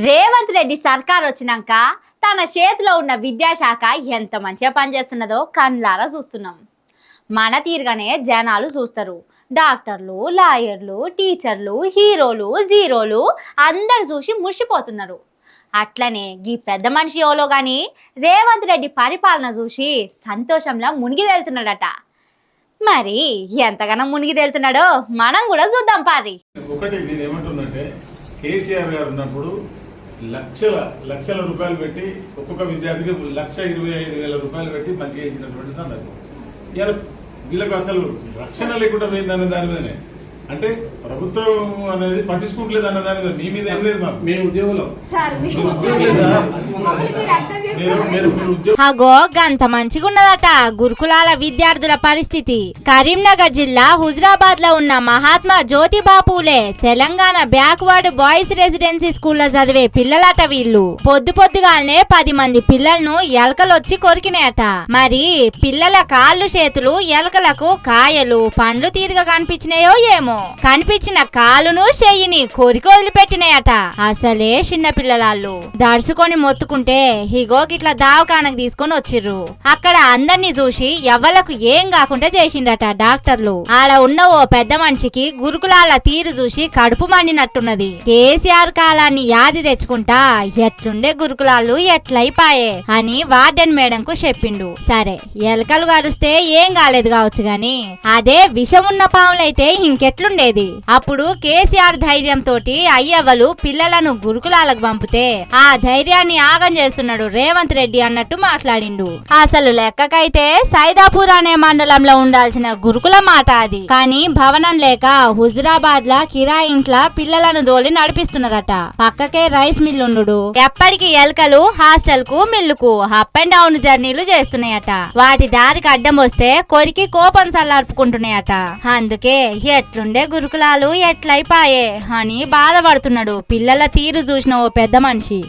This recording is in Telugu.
రేవంత్ రెడ్డి సర్కార్ వచ్చినాక తన చేతిలో ఉన్న విద్యాశాఖ ఎంత మంచిగా పనిచేస్తున్నదో కళ్ళారా చూస్తున్నాం. మన తీరుగానే జనాలు చూస్తారు. డాక్టర్లు, లాయర్లు, టీచర్లు, హీరోలు, జీరోలు అందరు చూసి మురిసిపోతున్నారు. అట్లనే ఈ పెద్ద మనిషి ఎవలో కానీ రేవంత్ రెడ్డి పరిపాలన చూసి సంతోషంలో మునిగి వెళ్తున్నాడట. మరి ఎంతగానో మునిగి వెళ్తున్నాడో మనం కూడా చూద్దాం పారి. ఒకటి నేను ఏమంటున్నంటే కేసీఆర్ గారు ఉన్నప్పుడు లక్షల రూపాయలు పెట్టి ఒక్కొక్క విద్యార్థికి 1,25,000 రూపాయలు పెట్టి మంచిగా ఇచ్చినటువంటి సందర్భం. ఇవాళ వీళ్ళకు అసలు రక్షణ లేకుండా పోయిందన్న దాని మీదనే, అంటే ప్రభుత్వం అనేది పట్టించుకోవట్లేదు అన్న దాని మీద మీ మీద ఏం లేదు. మాకు మేము ఉద్యోగులం. అగో గంత మంచిగున్నదట గురుకులాల విద్యార్థుల పరిస్థితి. కరీంనగర్ జిల్లా హుజరాబాద్ లో ఉన్న Mahatma Jyotiba Phule Telangana backward boys residency స్కూల్లో చదివే పిల్లలట వీళ్ళు. పొద్దుగాలనే 10 మంది పిల్లలను ఎలకలొచ్చి కొరికినాయట. మరి పిల్లల కాళ్ళు చేతులు ఎలకలకు కాయలు పండ్లు తీరుగా కనిపించినాయో ఏమో, కనిపించిన కాలును చెయ్యిని కొరికి వదిలిపెట్టినాయట. అసలే చిన్న పిల్లలాళ్ళు దడుచుకొని మొత్తుకుంటే హిగో ఇట్లా దావకానకు తీసుకొని వచ్చిర్రు. అక్కడ అందరినీ చూసి ఎవ్వలకు ఏం కాకుండా చేసిండట డాక్టర్లు. ఆడ ఉన్న ఓ పెద్ద మనిషికి గురుకులాల తీరు చూసి కడుపు మండినట్టున్నది. కేసీఆర్ కాలాన్ని యాది తెచ్చుకుంటా ఎట్లుండే గురుకులాలు ఎట్లయిపాయే అని వార్డెన్ మేడంకు చెప్పిండు. సరే ఎలకలు గరుస్తే ఏం కాలేదు కావచ్చు గాని అదే విషమున్న పాములైతే ఇంకెట్లుండేది. అప్పుడు కేసీఆర్ ధైర్యంతో అయ్యవ్వలు పిల్లలను గురుకులాలకు పంపితే ఆ ధైర్యాన్ని ఆగం చేస్తున్నాడు రేవంత్ రెడ్డి అన్నట్టు మాట్లాడిండు. అసలు లెక్కకైతే సైదాపూర్ అనే మండలంలో ఉండాల్సిన గురుకుల మాట అది. కానీ భవనం లేక హుజరాబాద్ లా కిరాయి ఇంట్ల పిల్లలను దోలి నడిపిస్తున్నారట. పక్కకే రైస్ మిల్లుండు. ఎప్పటికి ఎలకలు హాస్టల్ కు మిల్లుకు అప్ అండ్ డౌన్ జర్నీలు చేస్తున్నాయట. వాటి దారికి అడ్డం వస్తే కొరికి కోపం సల్లార్పుకుంటున్నాయట. అందుకే ఎట్లుండే గురుకులాలు ఎట్లయిపాయే అని బాధపడుతున్నాడు పిల్లల తీరు చూసిన ఓ పెద్ద మనిషి.